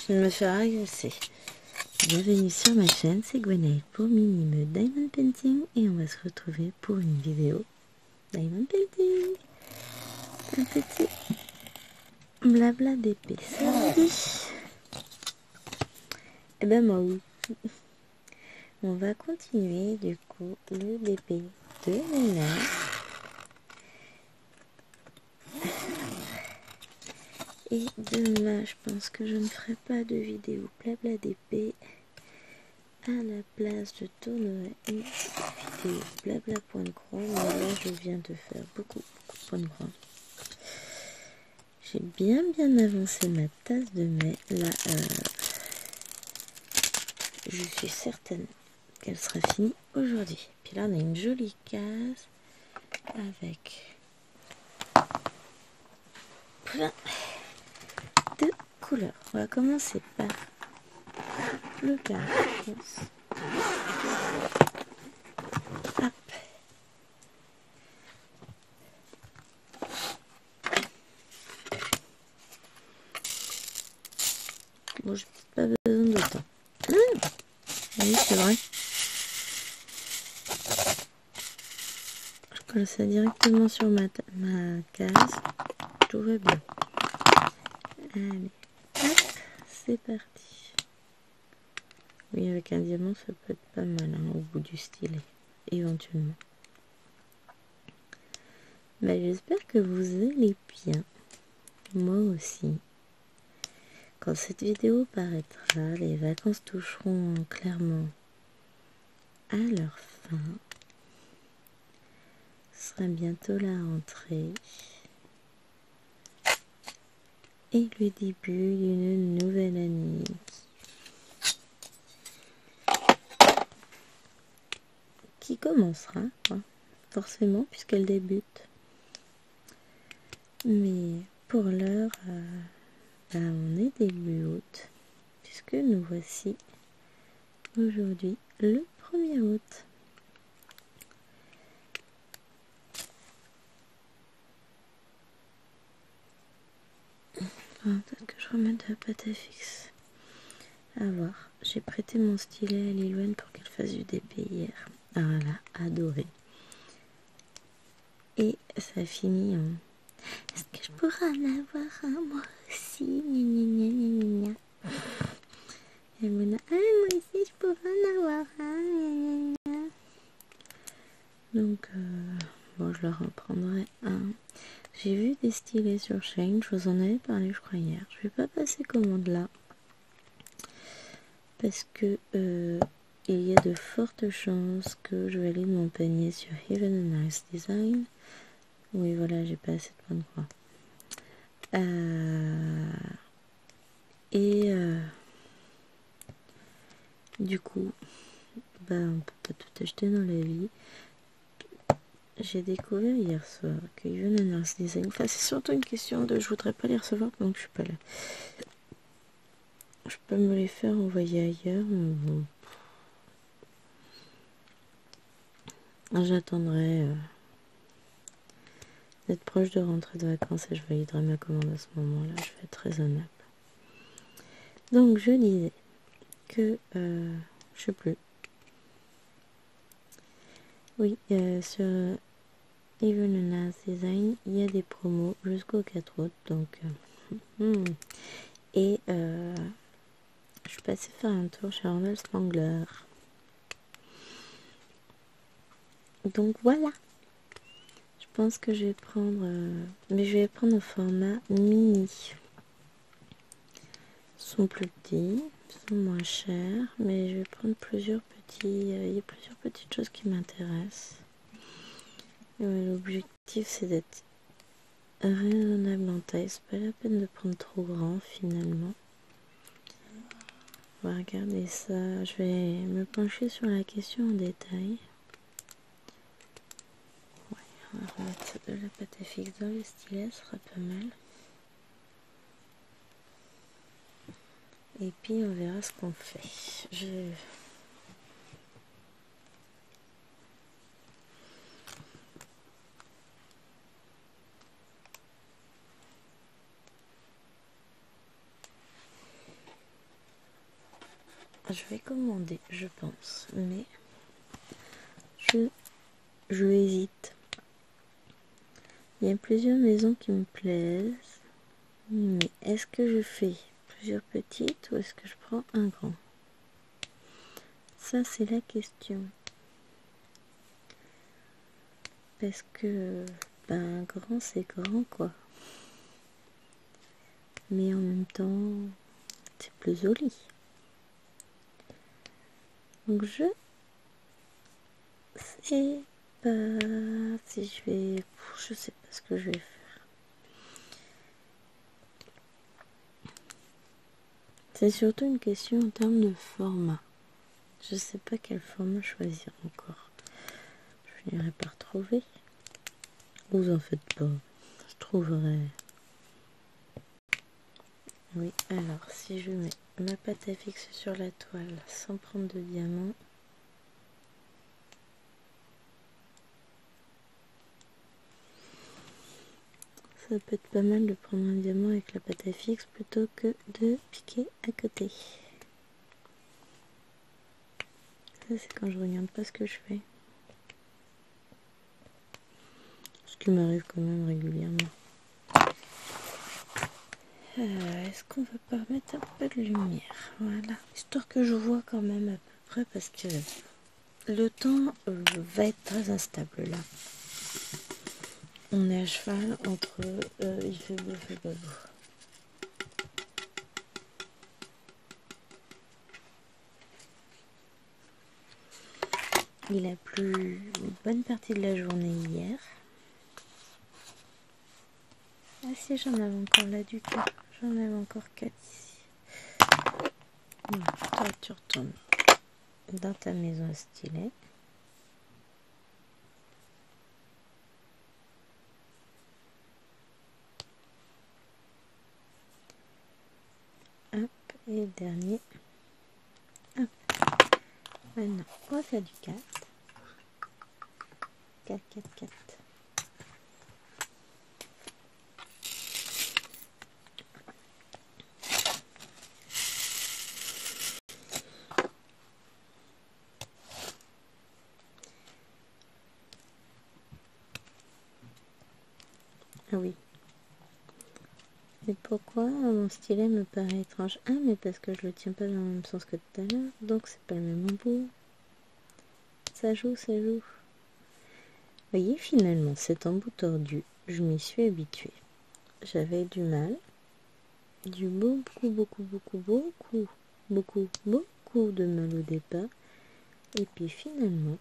Je viens de me faire agresser. Bienvenue sur ma chaîne, c'est Gwenaëlle pour Minime Diamond Painting et on va se retrouver pour une vidéo Diamond Painting. Un petit blabla d'épée, ça vous dit? Eh ben moi oui. On va continuer du coup le DP de Nena. Et demain, je pense que je ne ferai pas de vidéo blabla d'épée. À la place, je tournerai une vidéo blabla point de croix. Mais là, je viens de faire beaucoup de points de croix. J'ai bien avancé ma tasse de mai. Là, je suis certaine qu'elle sera finie aujourd'hui. Puis là, on a une jolie case avec plein de couleurs. On va commencer par le carré. Hop. Bon, j'ai pas besoin d'autant. Oui, c'est vrai. Je colle ça directement sur ma case. Tout va bien. Allez, hop, c'est parti. Oui, avec un diamant, ça peut être pas mal hein, au bout du stylet, éventuellement. Bah, j'espère que vous allez bien. Moi aussi. Quand cette vidéo paraîtra, les vacances toucheront clairement à leur fin. Ce sera bientôt la rentrée. Et le début d'une nouvelle année qui commencera, hein, forcément, puisqu'elle débute. Mais pour l'heure, on est début août, puisque nous voici aujourd'hui le 1er août. Peut-être que je remette de la pâte à fixe. À voir. J'ai prêté mon stylet à Lilouane pour qu'elle fasse du DP hier. Alors elle a adoré. Et ça finit en... Est-ce que je pourrais en avoir un moi aussi? Gna, gna, gna, gna. Et elle me dit, ah moi aussi je pourrais en avoir un. Gna, gna, gna. Donc bon, je leur en prendrai un. J'ai vu des stylets sur Shane, je vous en avais parlé je crois hier. Je vais pas passer commande là. Parce que il y a de fortes chances que je valide mon panier sur Even a Nice Design. Oui voilà, j'ai pas assez de points de croix. Du coup, on peut pas tout acheter dans la vie. J'ai découvert hier soir que Even a Nice Design, enfin c'est surtout une question de je voudrais pas les recevoir donc je suis pas là. Je peux me les faire envoyer ailleurs, mais bon. J'attendrai d'être proche de rentrer de vacances et je validerai ma commande à ce moment-là. Je vais être raisonnable. Donc je disais que je sais plus. Oui, sur Even a Nice Design, il y a des promos jusqu'au 4 août. Donc et je suis passée faire un tour chez Randall Spangler. Donc voilà. Je pense que je vais prendre, mais je vais prendre un format mini. Ils sont plus petits, ils sont moins chers, mais je vais prendre plusieurs petits. Il y a plusieurs petites choses qui m'intéressent. L'objectif c'est d'être raisonnable en taille. C'est pas la peine de prendre trop grand finalement. On va regarder ça. Je vais me pencher sur la question en détail. On va remettre de la pâte à fixe dans le stylet, ce sera pas mal. Et puis on verra ce qu'on fait. je vais commander, je pense, mais je hésite. Il y a plusieurs maisons qui me plaisent, mais est-ce que je fais plusieurs petites ou est-ce que je prends un grand? Ça, c'est la question. Parce que, ben, grand, c'est grand, quoi. Mais en même temps, c'est plus joli. Donc, je sais pas si je vais... Je sais pas ce que je vais faire. C'est surtout une question en termes de format. Je sais pas quel format choisir encore. Je finirai par trouver. Vous en faites pas. Je trouverai. Oui, alors si je mets ma pâte à fixe sur la toile sans prendre de diamant, ça peut être pas mal de prendre un diamant avec la pâte à fixe plutôt que de piquer à côté. Ça, c'est quand je regarde pas ce que je fais. Ce qui m'arrive quand même régulièrement. Est-ce qu'on va pas mettre un peu de lumière? Voilà. Histoire que je vois quand même à peu près parce que le temps va être très instable là. On est à cheval entre il fait beau, il fait pas beau. Il a plu une bonne partie de la journée hier. Ah si, j'en avais encore là du coup. J'en avais encore 4 ici. Bon, toi, tu retournes dans ta maison à stylet. Hop, et le dernier. Hop. Maintenant, on va faire du 4. 4, 4, 4. Ah oui. Et pourquoi mon stylet me paraît étrange? Ah, mais parce que je le tiens pas dans le même sens que tout à l'heure. Donc c'est pas le même embout. Ça joue, ça joue. Vous voyez, finalement, cet embout tordu, je m'y suis habituée. J'avais du mal. Beaucoup de mal au départ. Et puis finalement,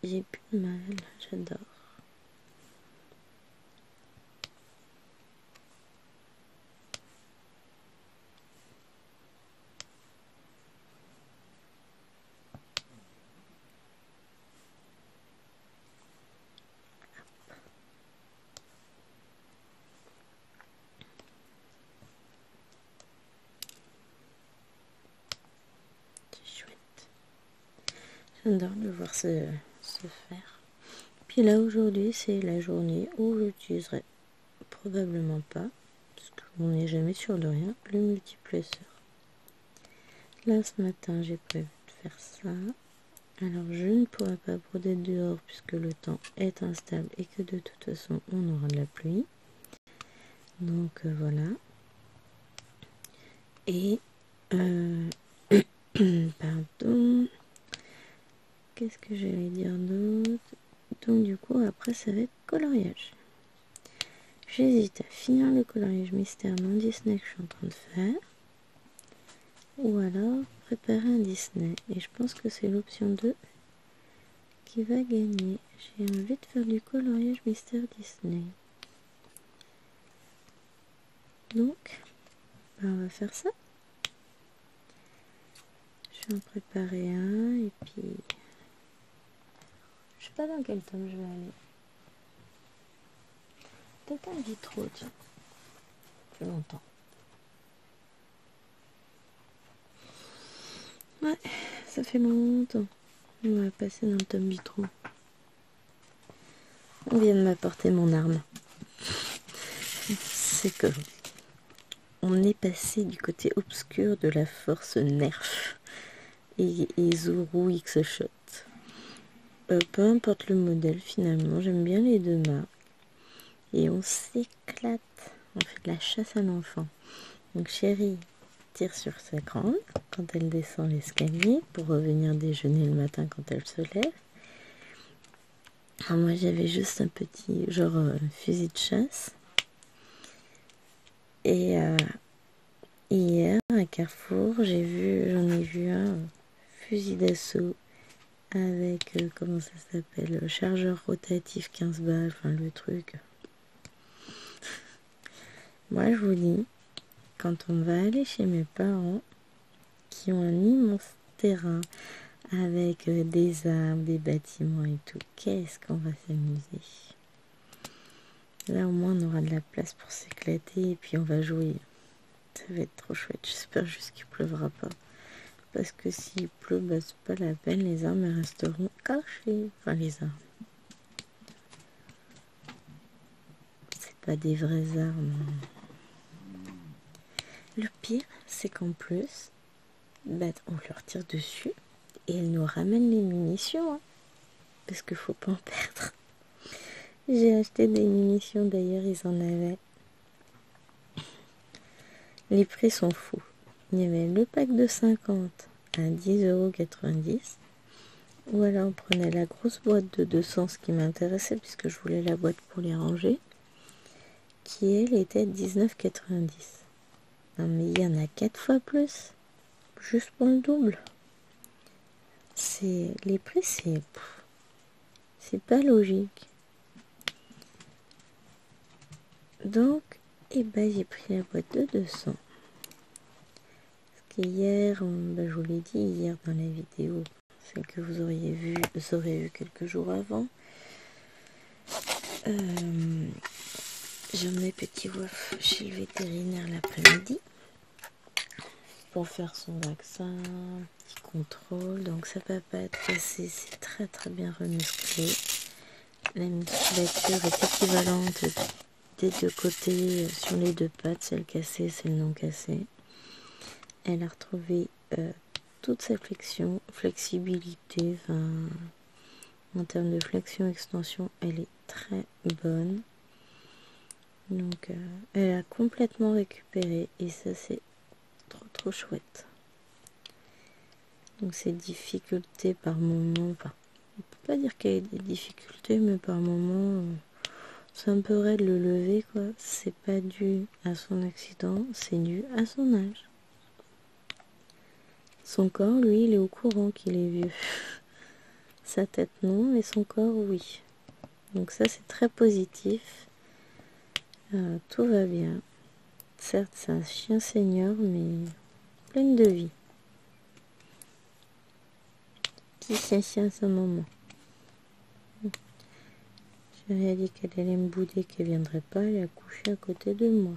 j'ai plus de mal. J'adore. C'est chouette. J'adore le voir se faire. Puis là, aujourd'hui, c'est la journée où j'utiliserai probablement pas, parce qu'on n'est jamais sûr de rien, le multiplesseur. Là, ce matin, j'ai prévu de faire ça. Alors, je ne pourrai pas broder dehors puisque le temps est instable et que de toute façon, on aura de la pluie. Donc, voilà. Et, pardon, qu'est-ce que j'allais dire d'autre? Donc, du coup, après, ça va être coloriage. J'hésite à finir le coloriage mystère non Disney que je suis en train de faire. Ou alors préparer un Disney. Et je pense que c'est l'option 2 qui va gagner. J'ai envie de faire du coloriage mystère Disney. Donc, on va faire ça. Je vais en préparer un et puis... Je sais pas dans quel tome je vais aller. Peut-être un vitro, tiens. Plus longtemps. Ouais, ça fait longtemps. On va passer dans le tome vitro. On vient de m'apporter mon arme. C'est que on est passé du côté obscur de la force Nerf et Zuru X-Shot. Peu importe le modèle finalement, j'aime bien les deux marques. Et on s'éclate. On fait de la chasse à l'enfant. Donc chérie tire sur sa grande quand elle descend l'escalier pour revenir déjeuner le matin quand elle se lève. Alors moi j'avais juste un petit genre fusil de chasse. Et hier à Carrefour j'en ai vu un fusil d'assaut avec comment ça s'appelle, chargeur rotatif 15 balles, enfin le truc. Moi je vous dis, quand on va aller chez mes parents qui ont un immense terrain avec des arbres, des bâtiments et tout, qu'est-ce qu'on va s'amuser. Là au moins on aura de la place pour s'éclater et puis on va jouer. Ça va être trop chouette. J'espère juste qu'il pleuvra pas. Parce que s'il pleut, bah, c'est pas la peine. Les armes elles resteront cachées. Enfin les armes. C'est pas des vraies armes. Le pire, c'est qu'en plus, bah, on leur tire dessus et elles nous ramènent les munitions. Hein, parce qu'il faut pas en perdre. J'ai acheté des munitions d'ailleurs, ils en avaient. Les prix sont fous. Il y avait le pack de 50 à 10,90 €. Ou alors on prenait la grosse boîte de 200, ce qui m'intéressait puisque je voulais la boîte pour les ranger, qui elle était 19,90 €. Non mais il y en a 4 fois plus, juste pour le double. Les prix, c'est pas logique. Donc, j'ai pris la boîte de 200. Parce qu'hier, je vous l'ai dit hier dans la vidéo, celle que vous aurez vu quelques jours avant. J'emmenais Petit Waf chez le vétérinaire l'après-midi pour faire son vaccin, petit contrôle. Donc ça va pas être cassé, c'est très très bien remusclé. La musculature est équivalente des deux côtés, sur les deux pattes, celle cassée, celle non cassée. Elle a retrouvé toute sa flexibilité, en termes de flexion-extension, elle est très bonne. Donc elle a complètement récupéré et ça c'est trop chouette. Donc ces difficultés par moment, enfin, on peut pas dire qu'il y a des difficultés, mais par moment c'est un peu raide de le lever quoi. C'est pas dû à son accident, c'est dû à son âge. Son corps, lui, il est au courant qu'il est vieux. Sa tête non, mais son corps oui. Donc ça c'est très positif. Tout va bien. Certes c'est un chien senior mais plein de vie. Qui chien à ce moment. J'avais a dit qu'elle allait me bouder, qu'elle viendrait pas, elle a couché à côté de moi.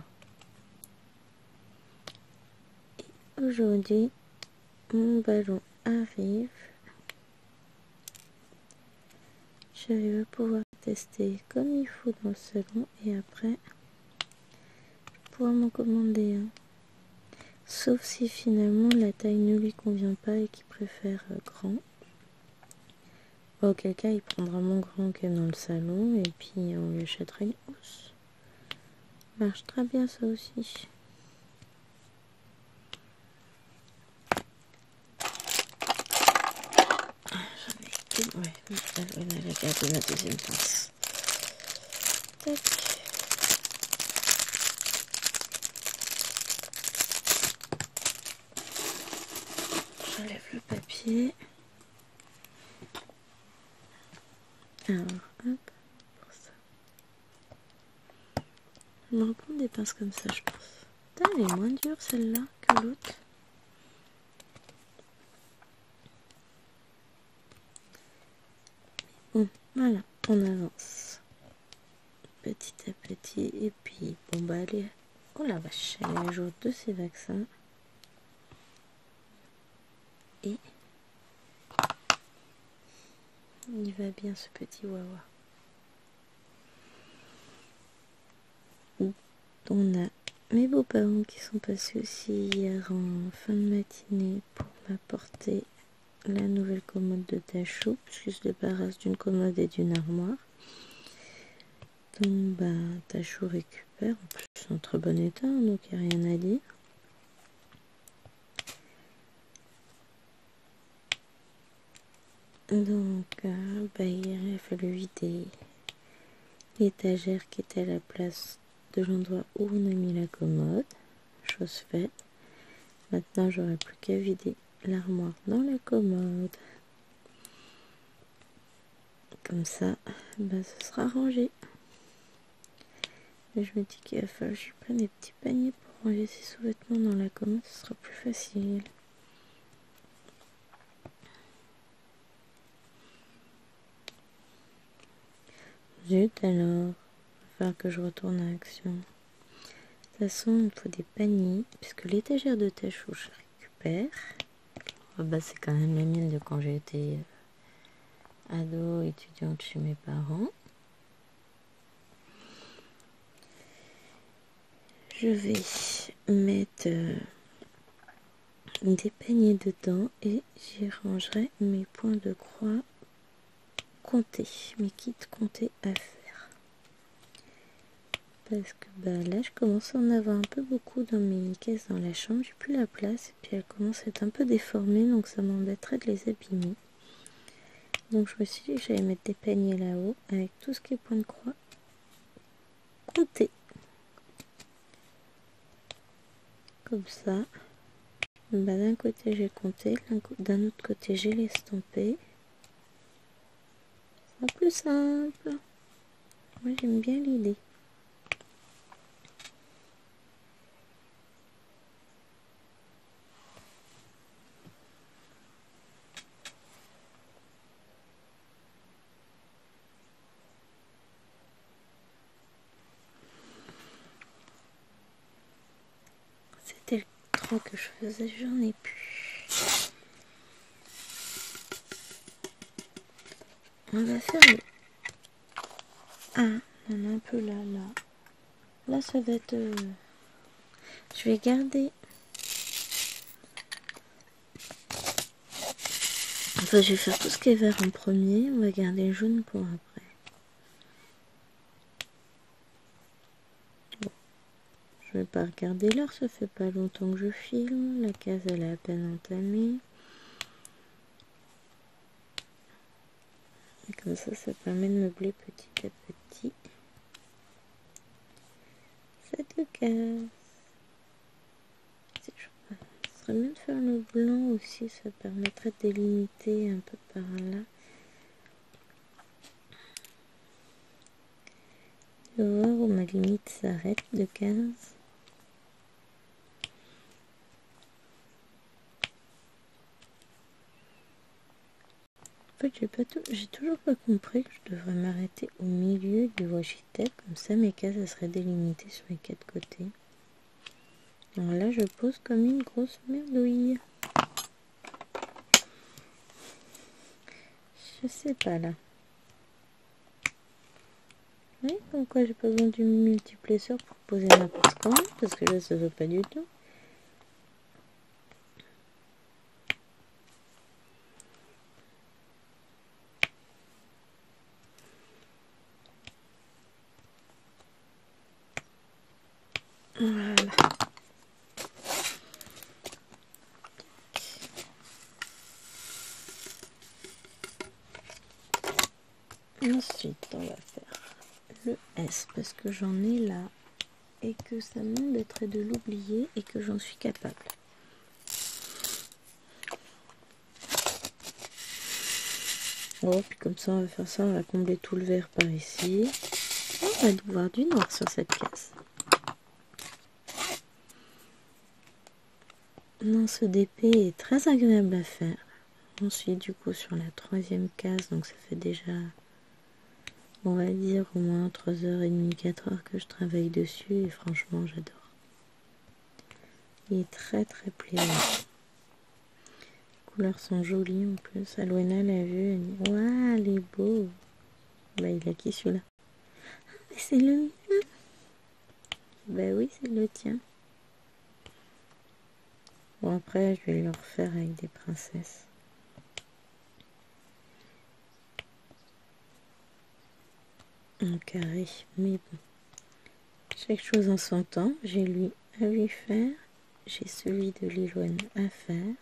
Et aujourd'hui, mon ballon arrive. Je vais pouvoir tester comme il faut dans le salon et après, pouvoir m'en commander un. Sauf si finalement la taille ne lui convient pas et qu'il préfère grand. Auquel cas, il prendra mon grand qui est dans le salon et puis on lui achètera une housse. Marche très bien ça aussi. Ouais, on a gardé ma deuxième pince. Tac. J'enlève le papier. Alors, hop, pour ça. Je vais me reprendre des pinces comme ça, je pense. Putain, elle est moins dure celle-là que l'autre. Bon, voilà, on avance. Petit à petit. Et puis, bon bah allez. Oh la vache, elle est à jour de ses vaccins. Et il va bien ce petit wawa. Donc on a mes beaux-parents qui sont passés aussi hier en fin de matinée pour m'apporter la nouvelle commode de Tachou, puisqu'il se débarrasse d'une commode et d'une armoire. Donc Tachou récupère, en plus c'est en très bon état, donc il n'y a rien à dire. Donc il a fallu vider l'étagère qui était à la place de l'endroit où on a mis la commode, chose faite. Maintenant j'aurai plus qu'à vider l'armoire dans la commode. Comme ça, ce sera rangé. Mais je me dis qu'il va falloir que je prenne des petits paniers pour ranger ces sous-vêtements dans la commode, ce sera plus facile. Zut alors, il va falloir que je retourne à Action. De toute façon, il me faut des paniers, puisque l'étagère de Tachou, je récupère. C'est quand même la mienne de quand j'ai été ado, étudiante chez mes parents. Je vais mettre des paniers dedans et j'y rangerai mes points de croix comptés, mes kits comptés à faire. Parce que là je commence à en avoir un peu beaucoup dans mes caisses dans la chambre, j'ai plus la place et puis elles commencent à être un peu déformées, donc ça m'embêterait de les abîmer. Donc je me suis dit que j'allais mettre des paniers là-haut avec tout ce qui est point de croix comptés. Comme ça, d'un côté j'ai compté, d'un autre côté j'ai l'estampé. C'est plus simple. Moi j'aime bien l'idée. C'était le trop que je faisais, j'en ai plus. On va faire le... on a un peu là. Là ça va être... Je vais garder... Enfin je vais faire tout ce qui est vert en premier, on va garder le jaune pour après. Je vais pas regarder l'heure, ça fait pas longtemps que je filme, la case elle est à peine entamée. Et comme ça permet de meubler petit à petit cette case. Ce serait bien de faire le blanc aussi, ça permettrait de délimiter un peu par là. Je vais voir où ma limite s'arrête de 15. En fait, j'ai toujours pas compris que je devrais m'arrêter au milieu du washi tape, comme ça mes cases seraient délimitées sur les 4 côtés. Alors là, je pose comme une grosse merdouille. Je sais pas là. Oui, comme quoi j'ai pas besoin du multiplesseur pour poser n'importe comment, parce que là, ça veut pas du tout. Voilà. Ensuite, on va faire le S parce que j'en ai là et que ça m'embêterait de l'oublier et que j'en suis capable. Oh, puis comme ça, on va faire ça, on va combler tout le vert par ici. On va voir du noir sur cette case. Non, ce DP est très agréable à faire. On suit du coup sur la 3e case, donc ça fait déjà, on va dire, au moins 3h30, 4h que je travaille dessus et franchement, j'adore. Il est très très plaisant. Les couleurs sont jolies en plus. Alwena l'a vu, elle dit waouh, il est beau. Il a qui celui-là? Ah, mais c'est le mien. Bah oui, c'est le tien. Bon, après, je vais le refaire avec des princesses. En carré, mais bon. Chaque chose en son temps. J'ai lui à lui faire. J'ai celui de Liloine à faire.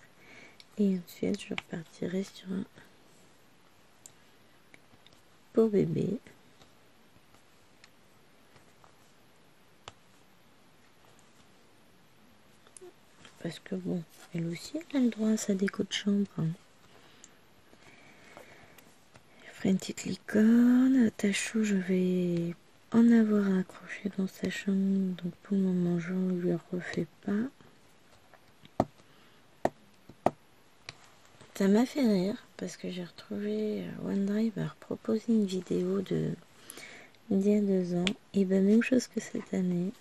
Et ensuite, je repartirai sur un pour bébé. Parce que bon, elle aussi, elle a le droit à sa déco de chambre. Hein. Je ferai une petite licorne. Tachou, je vais en avoir un accroché dans sa chambre. Donc pour le moment, je ne lui refais pas. Ça m'a fait rire parce que j'ai retrouvé OneDrive a proposé une vidéo d'il y a 2 ans. Et ben même chose que cette année.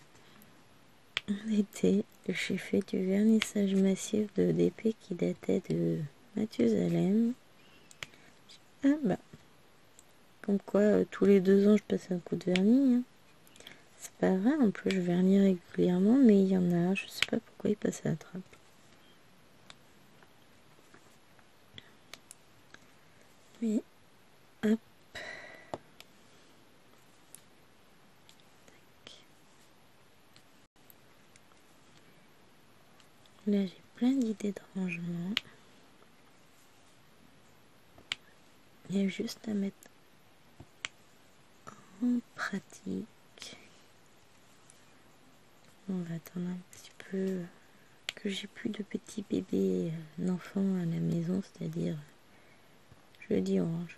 J'ai fait du vernissage massif de DP qui datait de Mathusalem. Ah bah, comme quoi tous les 2 ans je passe un coup de vernis. Hein. C'est pas vrai, en plus je vernis régulièrement, mais il y en a, je sais pas pourquoi il passe à la trappe. Mais hop. Là j'ai plein d'idées de rangement. Il y a juste à mettre en pratique. On va attendre un petit peu que j'ai plus de petits bébés d'enfants à la maison, c'est-à-dire jeudi orange.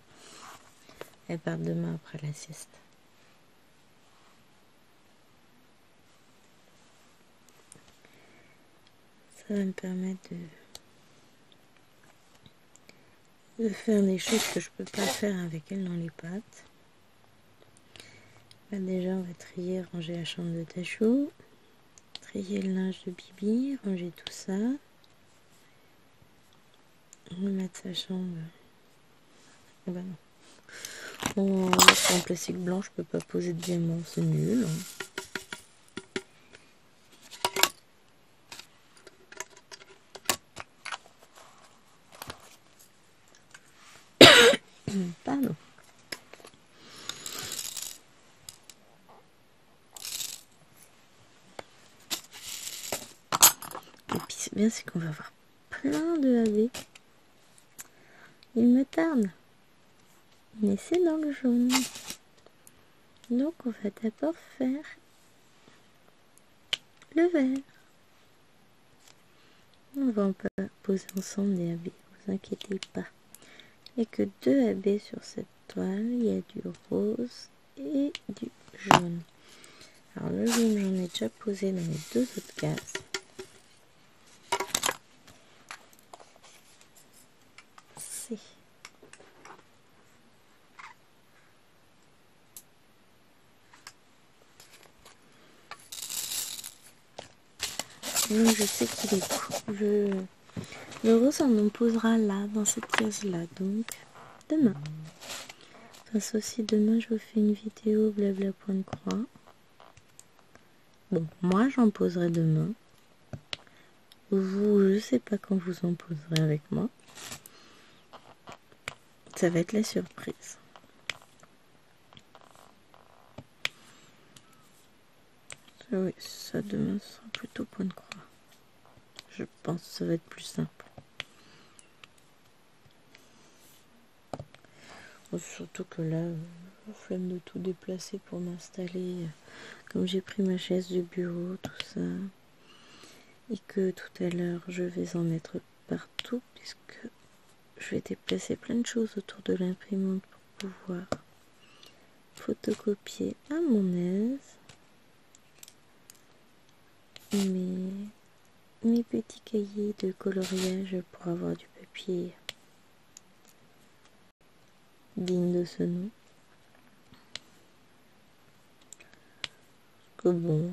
Elle part demain après la sieste. Ça va me permettre de faire des choses que je peux pas faire avec elle dans les pattes. Là, déjà, on va trier, ranger la chambre de Tachou, trier le linge de Bibi, ranger tout ça. On va mettre sa chambre. Oh bah non. En plastique blanc, je peux pas poser de diamants, c'est nul. Pardon. Et puis c'est bien, c'est qu'on va avoir plein de AB. Il me tarde. Mais c'est dans le jaune. Donc on va d'abord faire le vert. On va poser ensemble des AB, vous inquiétez pas. Il n'y a que 2 AB sur cette toile. Il y a du rose et du jaune. Alors le jaune, j'en ai déjà posé dans les 2 autres cases. C'est donc je sais qu'il est cool. Le rose, on en posera là, dans cette case-là. Donc, demain. Enfin, ça aussi, demain, je vous fais une vidéo blabla point de croix. Bon, moi, j'en poserai demain. Vous, je sais pas quand vous en poserez avec moi. Ça va être la surprise. Oui, ça demain, ce sera plutôt point de croix. Je pense que ça va être plus simple. Surtout que là, flemme de tout déplacer pour m'installer. Comme j'ai pris ma chaise de bureau, tout ça. Et que tout à l'heure, je vais en mettre partout. Puisque je vais déplacer plein de choses autour de l'imprimante pour pouvoir photocopier à mon aise. Mes petits cahiers de coloriage pour avoir du papier digne de ce nom. Que bon,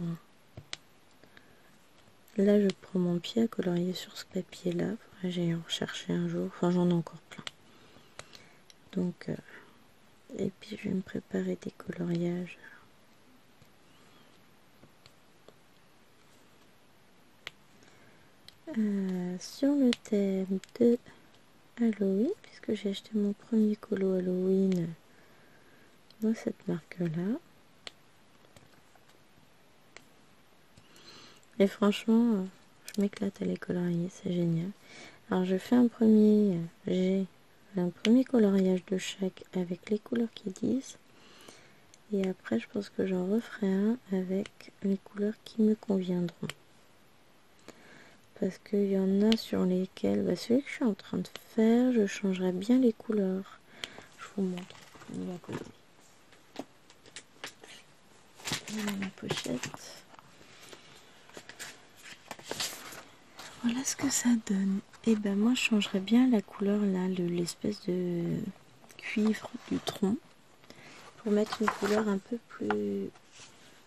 là je prends mon pied à colorier sur ce papier là. J'ai en recherché un jour, enfin j'en ai encore plein. Donc et puis je vais me préparer des coloriages sur le thème de Halloween, puisque j'ai acheté mon premier colo Halloween dans cette marque-là. Et franchement, je m'éclate à les colorier, c'est génial. Alors je fais j'ai un premier coloriage de chaque avec les couleurs qui disent. Et après, je pense que j'en referai un avec les couleurs qui me conviendront. Parce qu'il y en a sur lesquels, celui que je suis en train de faire, je changerai bien les couleurs. Je vous montre de la côté. Voilà la pochette. Voilà ce que ça donne. Et ben moi, je changerais bien la couleur là, l'espèce de cuivre du tronc, pour mettre une couleur un peu plus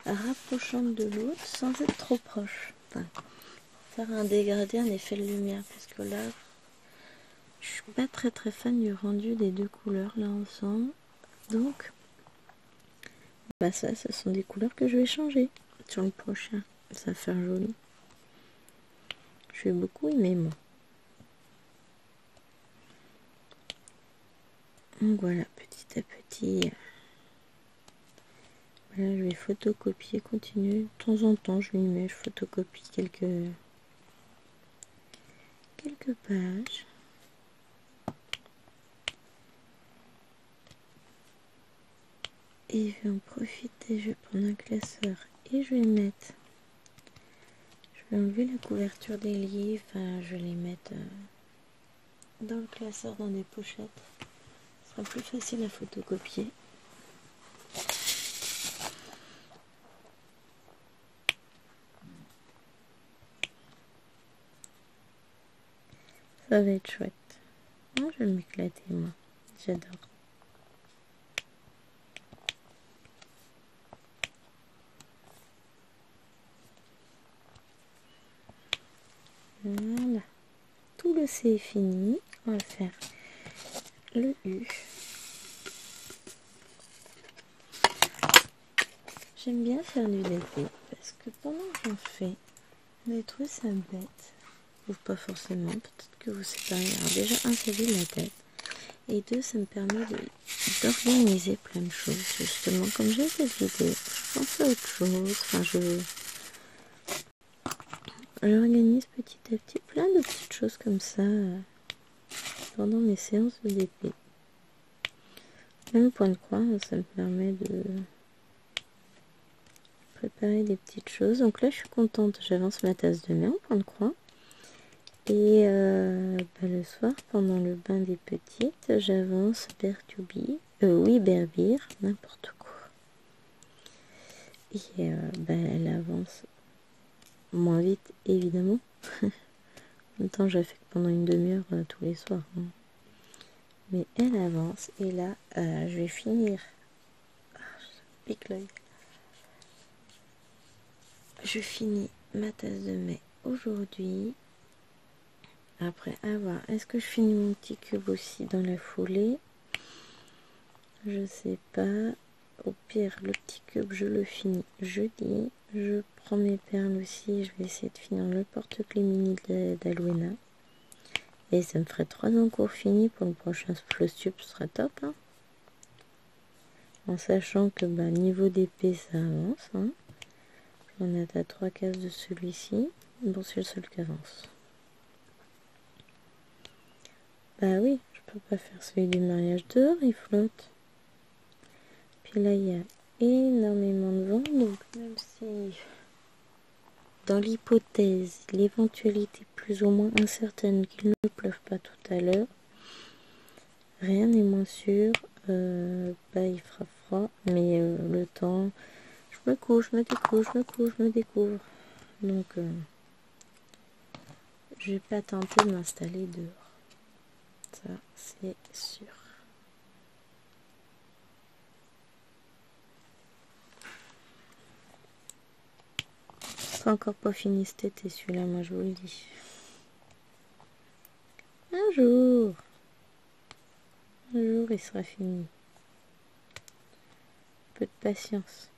rapprochante de l'autre, sans être trop proche. Enfin, faire un dégradé, un effet de lumière, parce que là, je suis pas très fan du rendu des deux couleurs là ensemble. Donc, ça, ce sont des couleurs que je vais changer sur le prochain. Ça va faire joli. Je vais beaucoup aimer moi. Donc voilà, petit à petit, voilà, je vais photocopier, continuer. De temps en temps, je photocopie quelques pages. Et je vais en profiter, je vais prendre un classeur et je vais mettre. Je vais enlever la couverture des livres, je vais les mettre dans le classeur, dans des pochettes. Ce sera plus facile à photocopier. Ça va être chouette. Moi, je vais m'éclater, moi. J'adore. Voilà. Tout le C est fini. On va faire le U. J'aime bien faire du DP parce que pendant que j'en fais, vous allez trouver ça bête. Ou pas forcément. Peut-être que vous séparez. Alors déjà, un, ça vide la tête. Et deux, ça me permet d'organiser plein de choses. Justement, comme j'ai cette vidéo, je pense à autre chose. Enfin, j'organise petit à petit plein de petites choses comme ça pendant mes séances de DP. Même point de croix, ça me permet de préparer des petites choses. Donc là, je suis contente. J'avance ma tasse de mer en point de croix. Et le soir, pendant le bain des petites, j'avance Berbir, n'importe quoi. Et elle avance moins vite, évidemment. En même temps, je la fais pendant une demi-heure tous les soirs. Hein. Mais elle avance. Et là, je vais finir. Ça pique l'œil. Je finis ma tasse de mai aujourd'hui. Après avoir... Est-ce que je finis mon petit cube aussi dans la foulée? Je sais pas. Au pire, le petit cube, je le finis jeudi. Je prends mes perles aussi. Je vais essayer de finir le porte-clés mini d'Alwena. Et ça me ferait 3 encours finis pour le prochain Flostube. Ce sera top. Hein, en sachant que niveau d'épée, ça avance. Hein. On est à 3 cases de celui-ci. Bon, c'est le seul qui avance. Bah oui, je peux pas faire celui du mariage dehors, il flotte. Puis là, il y a énormément de vent, donc même si dans l'hypothèse, l'éventualité plus ou moins incertaine qu'il ne pleuve pas tout à l'heure, rien n'est moins sûr. Il fera froid, mais le temps, je me couche, je me découvre, je me couche, je me découvre. Donc, je vais pas tenter de m'installer dehors. Ça, c'est sûr. C'est encore pas fini cet été, celui-là, moi je vous le dis. Un jour, il sera fini. Un peu de patience.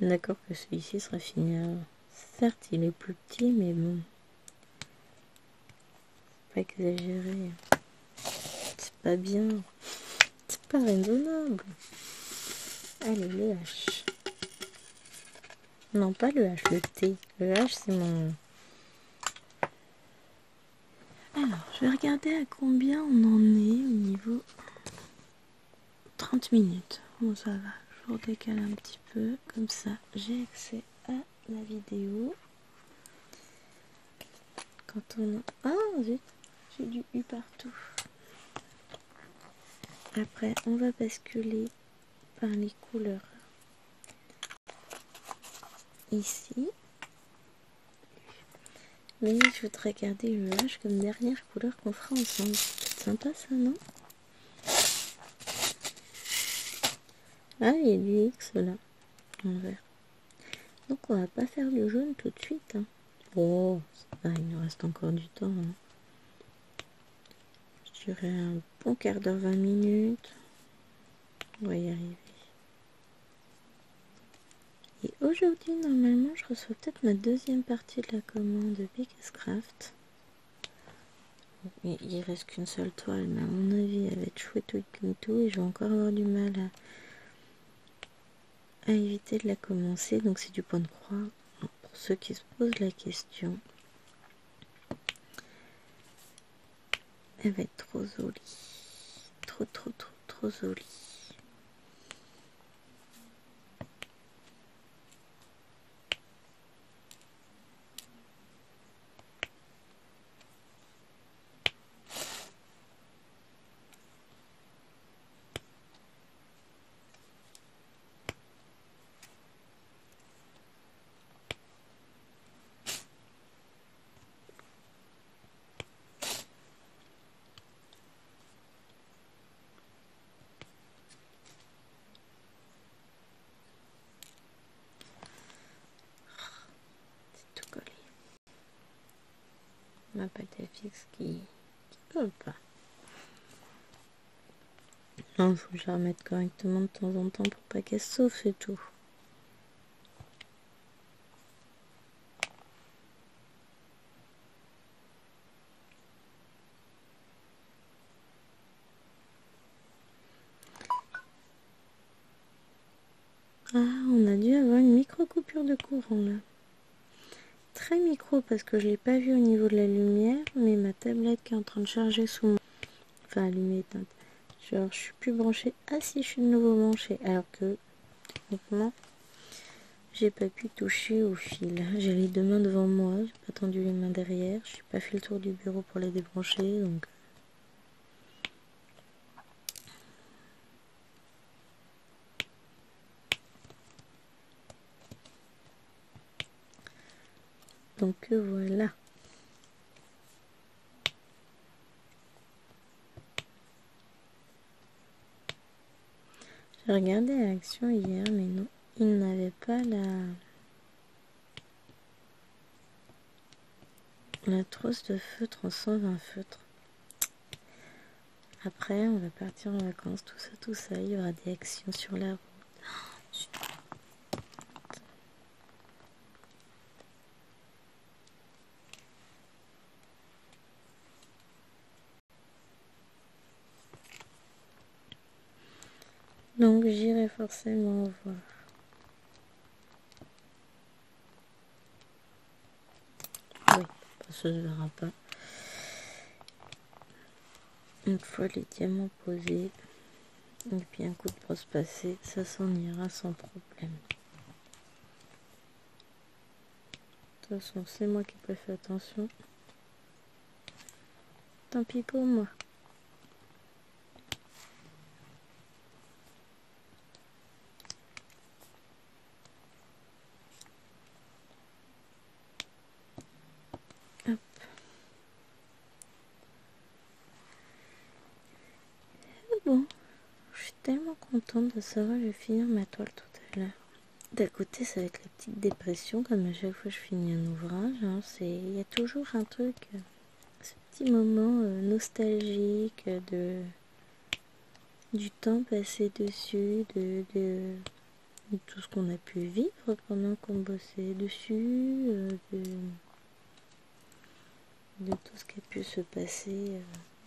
D'accord que celui-ci sera fini avant. Certes, il est plus petit, mais bon. Pas exagéré. C'est pas bien. C'est pas raisonnable. Allez, le H. Non, pas le H, le T. Le H, c'est mon... Alors, je vais regarder à combien on en est au niveau 30 minutes. Bon, ça va. Je redécale un petit peu. Comme ça, j'ai accès à la vidéo. Quand on a... Ah, zut. J'ai du U partout. Après, on va basculer par les couleurs. Ici. Mais je voudrais garder le H comme dernière couleur qu'on fera ensemble. C'est sympa ça, non? Ah, il y a du X là, en vert. Donc on va pas faire le jaune tout de suite. Hein. Oh, ça va, il nous reste encore du temps. Hein. Je dirais un bon quart d'heure, 20 minutes. On va y arriver. Et aujourd'hui, normalement, je reçois peut-être ma deuxième partie de la commande de Biggest Craft. Il reste qu'une seule toile, mais à mon avis, elle va être chouette comme tout. Et je vais encore avoir du mal à éviter de la commencer. Donc c'est du point de croix. Pour ceux qui se posent la question. Elle va être trop jolie. Trop jolie. C'est tout collé. Ma pâte à fixe qui peut pas. Non, faut que je la remette correctement de temps en temps pour pas qu'elle sauve et tout. Ah, on a dû avoir une micro coupure de courant là. Très micro parce que je l'ai pas vu au niveau de la lumière, mais ma tablette qui est en train de charger sous mon... Enfin, allumée éteinte. Genre, je suis plus branchée. Ah si, je suis de nouveau branchée. Alors que, techniquement, j'ai pas pu toucher au fil. J'ai les deux mains devant moi, j'ai pas tendu les mains derrière. Je n'ai pas fait le tour du bureau pour les débrancher, donc... Donc voilà. J'ai regardé à Action hier, mais non, il n'avait pas la trousse de feutre en 120 feutres. Après, on va partir en vacances, tout ça. Il y aura des actions sur la route. Donc j'irai forcément voir. Oui, ça se verra pas. Une fois les diamants posés, et puis un coup de brosse passé, ça s'en ira sans problème. De toute façon, c'est moi qui peux faire attention. Tant pis pour moi. Hop. Bon, je suis tellement contente de savoir que je vais finir ma toile tout à l'heure. D'un côté, ça va être la petite dépression, comme à chaque fois que je finis un ouvrage. Hein, il y a toujours un truc, ce petit moment nostalgique du temps passé dessus, de tout ce qu'on a pu vivre pendant qu'on bossait dessus, de tout ce qui a pu se passer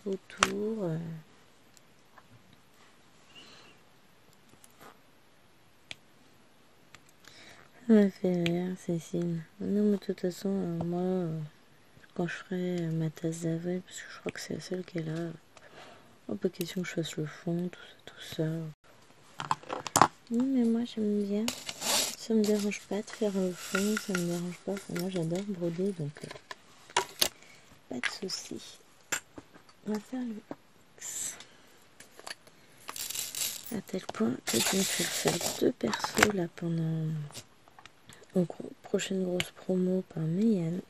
autour. Ça m'a fait rire, Cécile. Non, mais de toute façon, moi, quand je ferai ma tasse d'avril, parce que je crois que c'est la seule qui est là, pas question que je fasse le fond, tout ça. Non, mais moi, j'aime bien. Ça me dérange pas de faire le fond, ça me dérange pas. Enfin, moi, j'adore broder, donc pas de soucis. On va faire le X. À tel point que je vais faire 2 persos là pendant une prochaine grosse promo par Meyane,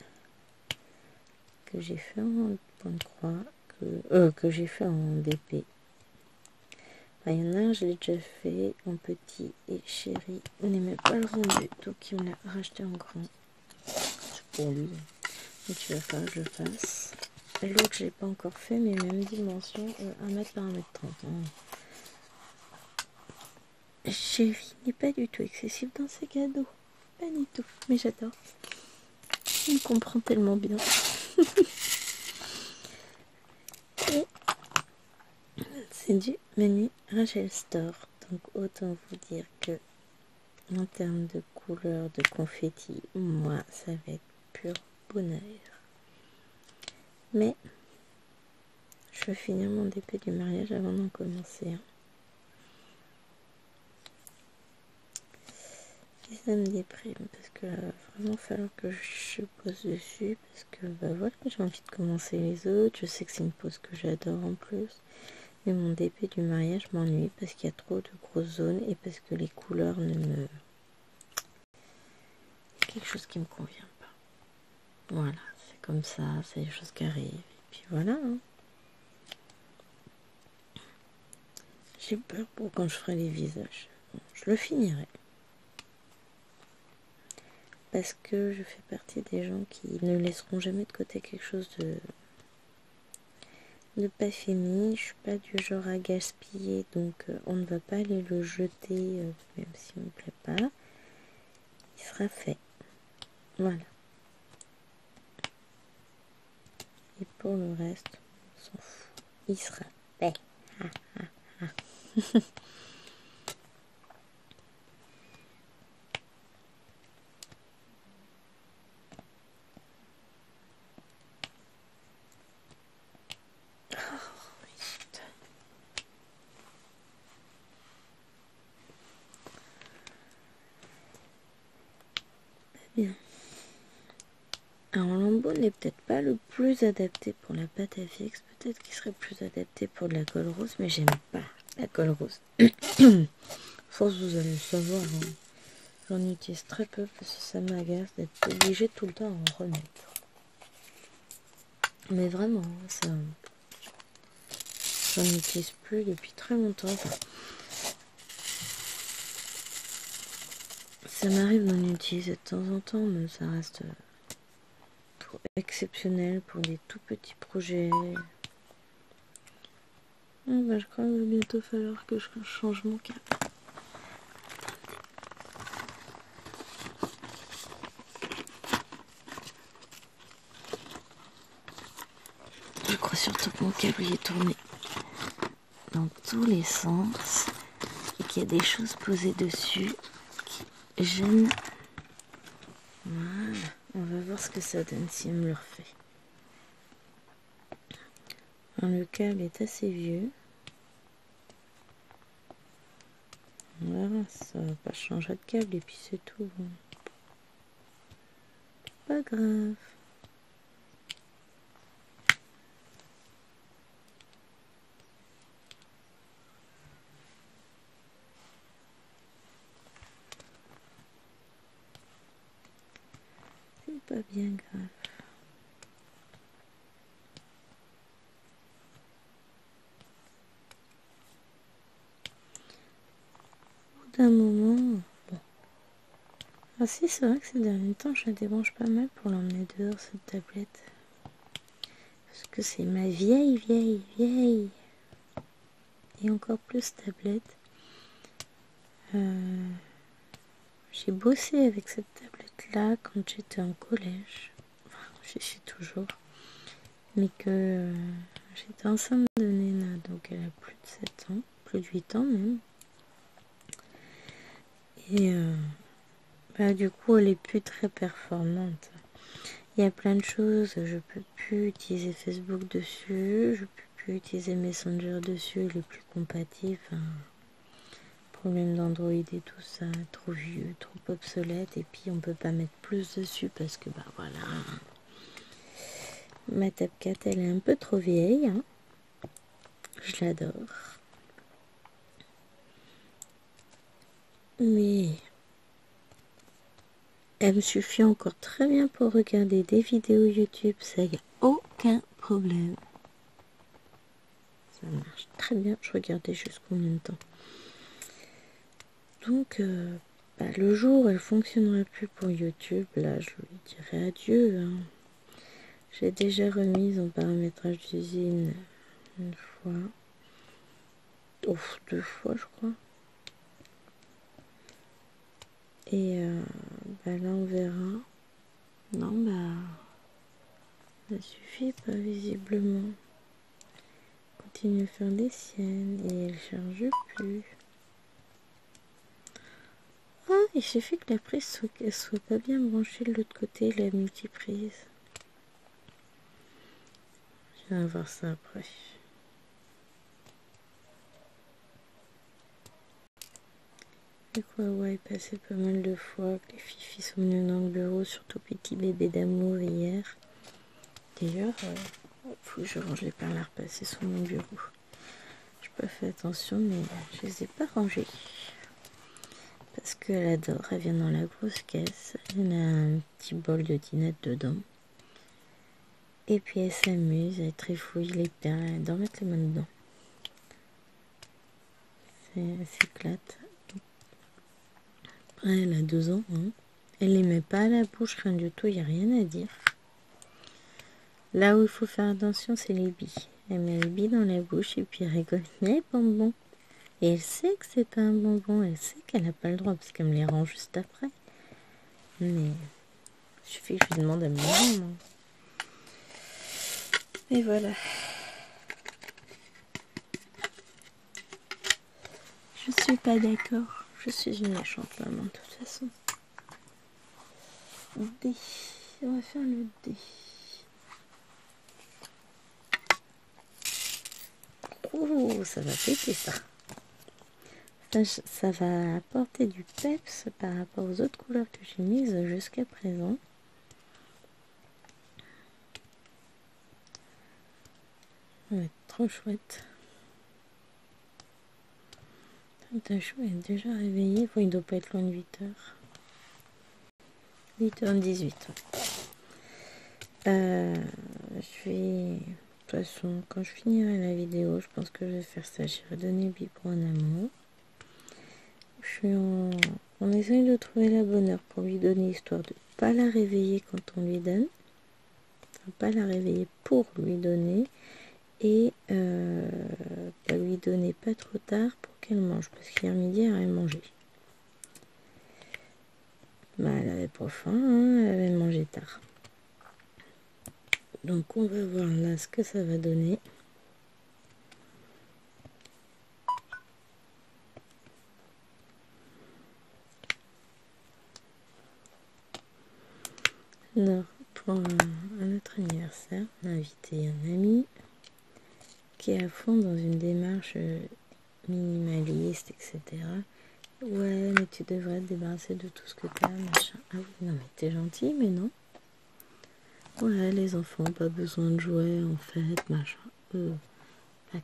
que j'ai fait en point de croix, que j'ai fait en DP. Il y en a un, je l'ai déjà fait en petit et Chéri n'aimait pas le rendu, donc il me l'a racheté en grand. C'est pour lui. Donc il va falloir que je le fasse. L'autre, je l'ai pas encore fait, mais même dimension, 1 m par 1 m 30. Chéri n'est pas du tout excessif dans ses cadeaux. Pas du tout, mais j'adore. Il me comprend tellement bien. Et c'est du menu Rachel Store. Donc autant vous dire que en termes de couleur de confetti, moi, ça va être pur bonheur. Mais je vais finir mon DP du mariage avant d'en commencer. Et ça me déprime parce que là, il va vraiment falloir que je pose dessus parce que voilà, j'ai envie de commencer les autres. Je sais que c'est une pose que j'adore en plus. Mais mon DP du mariage m'ennuie parce qu'il y a trop de grosses zones et parce que les couleurs ne me... quelque chose qui me convient pas. Voilà, c'est comme ça, c'est des choses qui arrivent. Et puis voilà. J'ai peur pour quand je ferai les visages. Bon, je le finirai. Parce que je fais partie des gens qui ne laisseront jamais de côté quelque chose de pas fini. Je suis pas du genre à gaspiller, donc on ne va pas aller le jeter, même s'il me plaît pas. Il sera fait. Voilà. Et pour le reste, on s'en fout. Il sera fait. Ah, ah, ah. Bien. Alors l'embout n'est peut-être pas le plus adapté pour la pâte à fixe, peut-être qu'il serait plus adapté pour de la colle rose, mais j'aime pas la colle rose. Force, vous allez le savoir, hein. J'en utilise très peu parce que ça m'agace d'être obligée tout le temps à en remettre. Mais vraiment, ça, j'en utilise plus depuis très longtemps. Ça m'arrive d'en utiliser de temps en temps, mais ça reste trop exceptionnel pour des tout petits projets. Je crois qu'il va bientôt falloir que je change mon câble. Je crois surtout que mon câble est tourné dans tous les sens et qu'il y a des choses posées dessus qui gênent. Voilà, on va voir ce que ça donne si on me le refait. Alors, le câble est assez vieux. Voilà, ça va pas changer de câble et puis c'est tout. Pas grave. C'est pas bien grave. Au bout d'un moment... Bon. Ah si, c'est vrai que ces derniers temps, je la débranche pas mal pour l'emmener dehors, cette tablette. Parce que c'est ma vieille. Et encore plus tablette. j'ai bossé avec cette tablette-là quand j'étais en collège. Enfin, j'y suis toujours. Mais que j'étais enceinte de Néna, donc elle a plus de 7 ans, plus de 8 ans même. Et du coup, elle est plus très performante. Il y a plein de choses, je peux plus utiliser Facebook dessus, je peux plus utiliser Messenger dessus, il est plus compatible. Enfin, problème d'Android et tout ça, trop vieux, trop obsolète, et puis on peut pas mettre plus dessus parce que voilà. Ma Tab 4 elle est un peu trop vieille, hein. Je l'adore. Mais elle me suffit encore très bien pour regarder des vidéos YouTube, ça y a aucun problème. Ça marche très bien, je regardais jusqu'au même temps. Donc, le jour où elle fonctionnera plus pour YouTube, là, je lui dirai adieu. Hein. J'ai déjà remise en paramétrage d'usine une fois. Deux fois, je crois. Et là, on verra. Non, ça suffit pas, visiblement. Continue à faire des siennes et elle charge plus. Ah, il suffit que la prise soit pas bien branchée de l'autre côté, la multiprise. Je vais voir ça après. Et quoi, ouais, passé pas mal de fois que les filles sont venues dans le bureau, surtout petit bébé d'amour hier. D'ailleurs, faut que je range les perles à repasser sur mon bureau. Je peux faire attention, mais je les ai pas rangées. Parce qu'elle adore, elle vient dans la grosse caisse, elle a un petit bol de dinette dedans. Et puis elle s'amuse, elle trifouille les perles, elle adore mettre les mains dedans. Elle s'éclate. Elle a 2 ans, hein. Elle les met pas à la bouche, rien du tout, il n'y a rien à dire. Là où il faut faire attention, c'est les billes. Elle met les billes dans la bouche et puis elle rigole. Mais bonbon. Et elle sait que c'est pas un bonbon, elle sait qu'elle n'a pas le droit parce qu'elle me les rend juste après. Mais il suffit que je lui demande à me les rendre. Et voilà. Je suis pas d'accord. Je suis une méchante maman de toute façon. D. On va faire le D. Oh, ça va péter ça. Ça va apporter du peps par rapport aux autres couleurs que j'ai mises jusqu'à présent. Ça va être trop chouette. Tachou est déjà réveillé. Il doit pas être loin de 8h. 8h18. Je vais... De toute façon, quand je finirai la vidéo, je pense que je vais faire ça. J'irai donner le biberon en amour. Je suis on essaye de trouver la bonne heure pour lui donner, histoire de ne pas la réveiller quand on lui donne. Enfin, pas la réveiller pour lui donner. Et lui donner pas trop tard pour qu'elle mange. Parce qu'hier midi, elle avait mangé. Elle avait pas faim, hein, elle avait mangé tard. Donc on va voir là ce que ça va donner. Alors, pour notre anniversaire, on a invité un ami qui est à fond dans une démarche minimaliste, etc. Ouais, mais tu devrais te débarrasser de tout ce que tu as, machin. Ah oui, non, mais t'es gentil, mais non. Ouais, les enfants n'ont pas besoin de jouets, en fait, machin.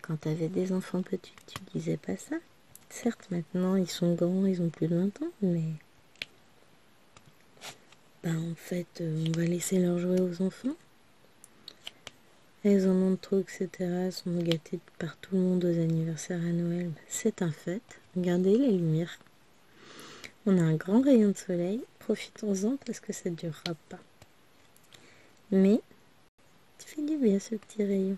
Quand t'avais des enfants petits, tu disais pas ça. Certes, maintenant, ils sont grands, ils ont plus de 20 ans, mais... en fait, on va laisser leur jouer aux enfants. Elles en ont trop, etc. Elles sont gâtées par tout le monde aux anniversaires à Noël. C'est un fait. Regardez les lumières. On a un grand rayon de soleil. Profitons-en parce que ça ne durera pas. Mais, tu fais du bien ce petit rayon.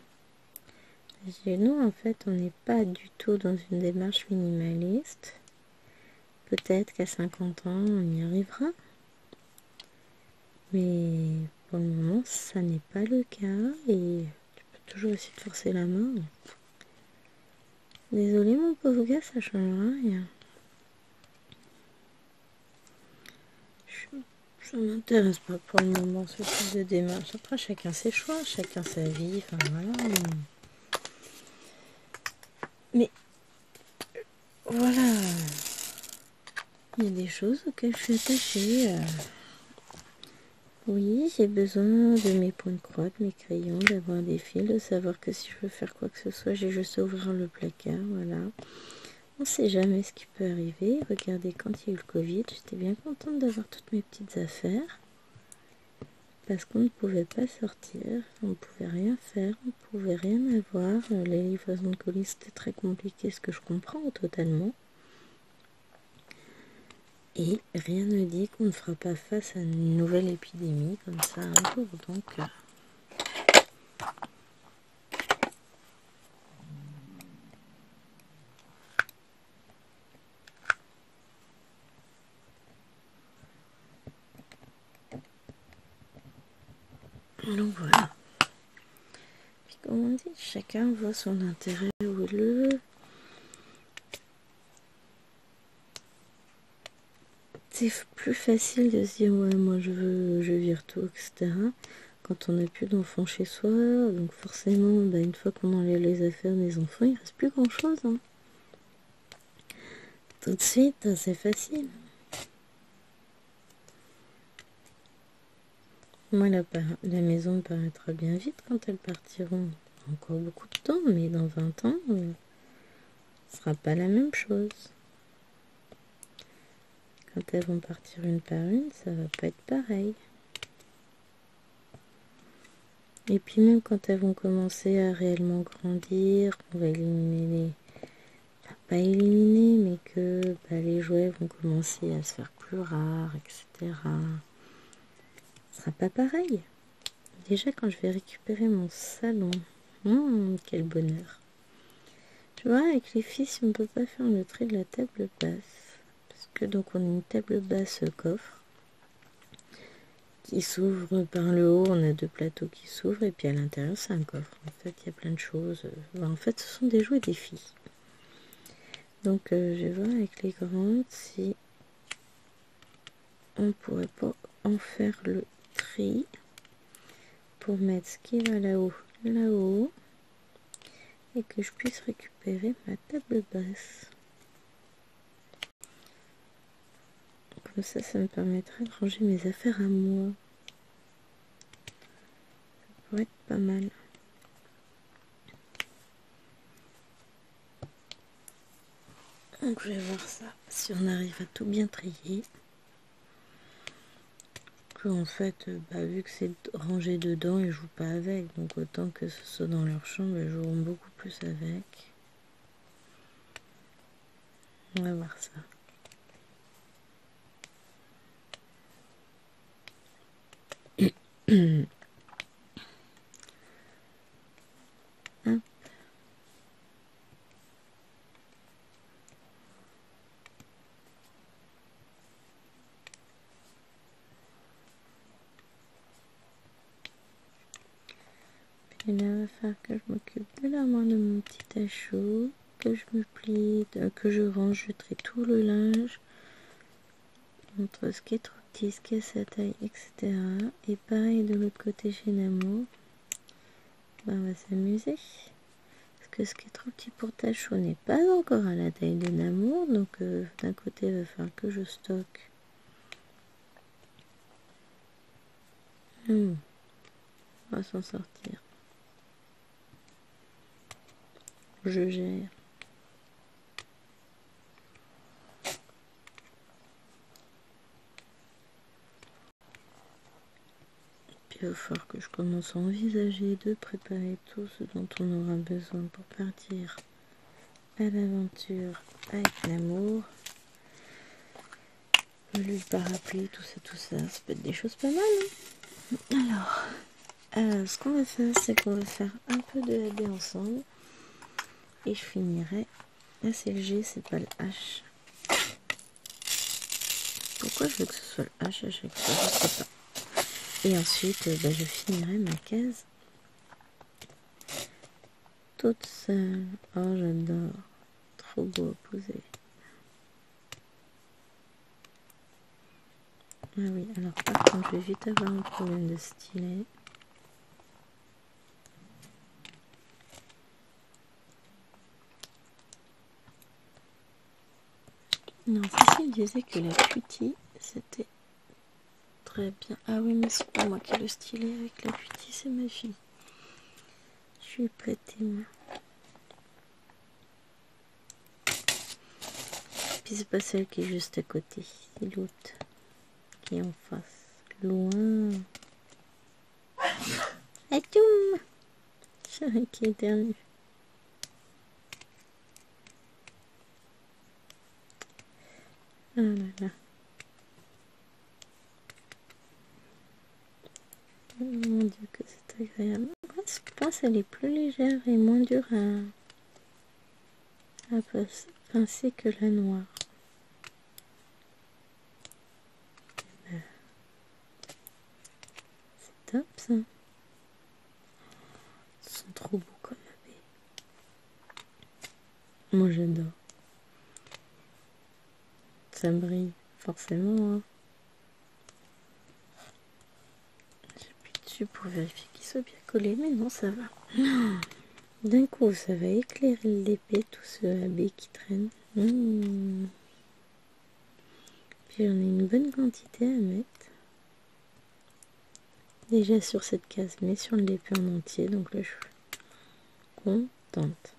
Nous, en fait, on n'est pas du tout dans une démarche minimaliste. peut-être qu'à 50 ans, on y arrivera. Mais pour le moment, ça n'est pas le cas. Et tu peux toujours essayer de forcer la main. Désolé mon pauvre gars, ça changera rien. Ça m'intéresse pas pour le moment ce type de démarche. Après, chacun ses choix, chacun sa vie. Enfin voilà. Mais voilà. Il y a des choses auxquelles je suis attachée. Oui, j'ai besoin de mes points de croix, de mes crayons, d'avoir des fils, de savoir que si je veux faire quoi que ce soit, j'ai juste à ouvrir le placard, voilà. On ne sait jamais ce qui peut arriver. Regardez, quand il y a eu le Covid, j'étais bien contente d'avoir toutes mes petites affaires. Parce qu'on ne pouvait pas sortir, on ne pouvait rien faire, on ne pouvait rien avoir. Les livraisons de colis, c'était très compliqué, ce que je comprends totalement. Et rien ne dit qu'on ne fera pas face à une nouvelle épidémie comme ça un jour. Donc voilà. Puis comme on dit, chacun voit son intérêt où il le veut. C'est plus facile de se dire ouais moi je veux je vire tout, etc. Quand on n'a plus d'enfants chez soi, donc forcément une fois qu'on enlève les affaires des enfants, il reste plus grand chose. Hein. Tout de suite, c'est facile. Moi la maison me paraîtra bien vite quand elles partiront. Encore beaucoup de temps, mais dans 20 ans, ce sera pas la même chose. Quand elles vont partir une par une, ça va pas être pareil. Et puis même quand elles vont commencer à réellement grandir, on va éliminer les... Enfin, pas éliminer, mais que les jouets vont commencer à se faire plus rares, etc. Ce sera pas pareil. Déjà quand je vais récupérer mon salon, quel bonheur. Tu vois, avec les filles, si on ne peut pas faire le tri de la table basse, parce que donc on a une table basse coffre, qui s'ouvre par le haut, on a 2 plateaux qui s'ouvrent et puis à l'intérieur c'est un coffre. En fait il y a plein de choses. En fait ce sont des jouets des filles. Donc je vais voir avec les grandes si on pourrait pas en faire le tri pour mettre ce qui va là-haut et que je puisse récupérer ma table basse. Comme ça me permettrait de ranger mes affaires à moi. Ça pourrait être pas mal. Donc je vais voir ça, si on arrive à tout bien trier. Que en fait, vu que c'est rangé dedans, ils jouent pas avec. Donc autant que ce soit dans leur chambre, ils joueront beaucoup plus avec. On va voir ça. Hop. Puis là, il va falloir que je m'occupe de la main de mon petit à chaud, que je me plie, que je range, je trie tout le linge, entre ce qui est trop petit, ce qui est sa taille, etc. Et pareil de l'autre côté chez Namo. On va s'amuser. Parce que ce qui est trop petit pour Tacho n'est pas encore à la taille de Namo. Donc d'un côté, il va falloir que je stocke. On va s'en sortir. Je gère. Puis il va falloir que je commence à envisager de préparer tout ce dont on aura besoin pour partir à l'aventure avec l'amour. Le parapluie, tout ça, ça peut être des choses pas mal. Hein. Alors, ce qu'on va faire, c'est qu'on va faire un peu de AB ensemble. Et je finirai. Là, c'est le G, c'est pas le H. Pourquoi je veux que ce soit le H à chaque fois, je sais pas. Et ensuite, je finirai ma case toute seule. Oh, j'adore. Trop beau à poser. Ah oui, alors par contre, je vais vite avoir un problème de stylet. Non, Cécile disait que la cutie, c'était très bien. Ah oui, mais c'est pas moi qui ai le stylet avec la cutie, c'est ma fille. Je suis prêtée, moi. Puis c'est pas celle qui est juste à côté, c'est l'autre qui est en face. Loin. Atoum! Chérie qui éternue. Ah là là. Oh mon Dieu, que c'est agréable. Je pense qu'elle est plus légère et moins dure à pincer que la noire. C'est top ça. Ils sont trop beaux comme abeilles. Moi j'adore. Ça brille, forcément. Hein. J'appuie dessus pour vérifier qu'il soit bien collé, mais non, ça va. D'un coup, ça va éclairer l'épée, tout ce habit qui traîne. Puis j'en ai une bonne quantité à mettre. Déjà sur cette case, mais sur l'épée en entier, donc là je suis contente.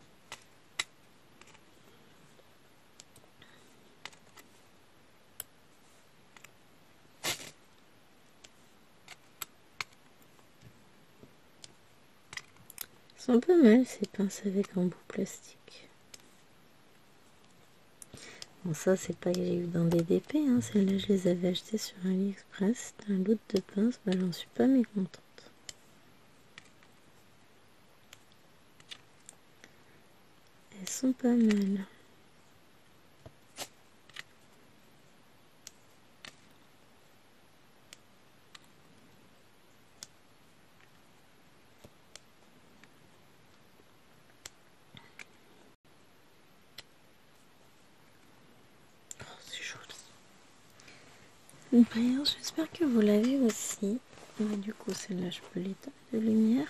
Ils sont pas mal ces pinces avec embout plastique. Bon, ça c'est pas que j'ai eu dans DDP, hein. Celles-là je les avais achetées sur AliExpress. C'est un lot de pinces, j'en suis pas mécontente. Elles sont pas mal. Oh, c'est joli. D'ailleurs, j'espère que vous l'avez aussi. Du coup, celle-là, je peux l'éteindre de lumière.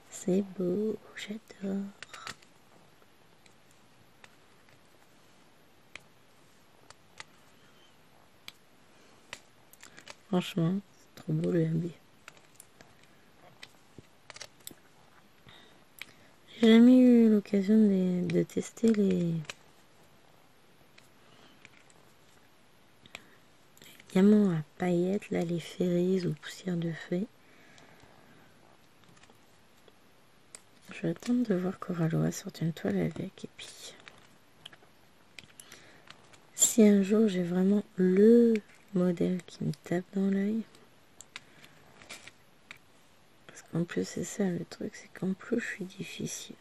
C'est beau, j'adore. Franchement, c'est trop beau le habit. J'ai jamais eu l'occasion de tester les diamants à paillettes, là, les féeries ou poussière de fée. Je vais attendre de voir Coralloa sortir une toile avec. Et puis, si un jour j'ai vraiment le modèle qui me tape dans l'œil, parce qu'en plus c'est ça le truc, c'est qu'en plus je suis difficile.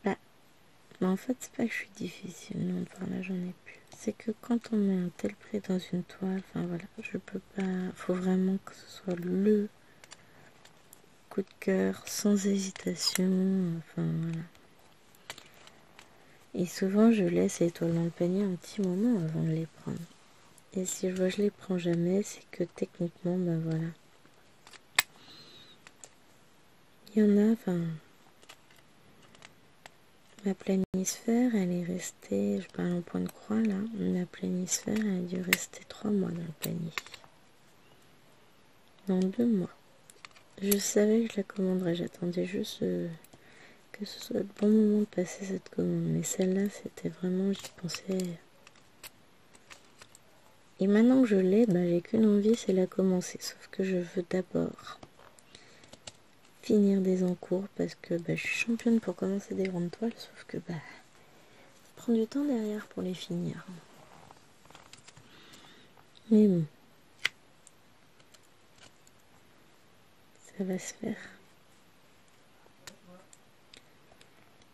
Bah, mais en fait c'est pas que je suis difficile, non, par là j'en ai plus. C'est que quand on met un tel prix dans une toile, enfin voilà, je peux pas, faut vraiment que ce soit le coup de cœur, sans hésitation, enfin voilà. Et souvent je laisse les toiles dans le panier un petit moment avant de les prendre. Et si je vois que je les prends jamais, c'est que techniquement, ben voilà. Il y en a, enfin, ma planisphère, elle est restée, je parle en point de croix là, ma planisphère, elle a dû rester 3 mois dans le panier. Dans 2 mois. Je savais que je la commanderais, j'attendais juste que ce soit le bon moment de passer cette commande. Mais celle-là, c'était vraiment, j'y pensais. Et maintenant que je l'ai, ben, j'ai qu'une envie, c'est la commencer. Sauf que je veux d'abord finir des encours parce que je suis championne pour commencer des grandes toiles, sauf que ça prend du temps derrière pour les finir. Mais bon, ça va se faire.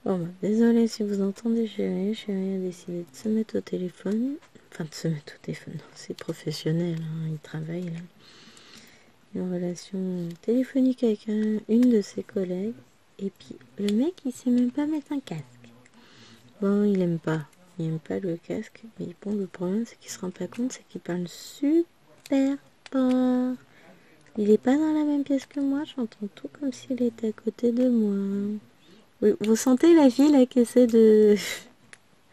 Bon, bah, désolée si vous entendez chérie. Chérie a décidé de se mettre au téléphone. Enfin, de se mettre au téléphone. Non, c'est professionnel, hein, il travaille là. Une relation téléphonique avec une de ses collègues. Et puis, le mec, il sait même pas mettre un casque. Bon, il aime pas. Il aime pas le casque. Mais bon, le problème, c'est qu'il se rend pas compte, c'est qu'il parle super fort. Il est pas dans la même pièce que moi. J'entends tout comme s'il était à côté de moi. Oui, vous sentez la fille là qui essaie de...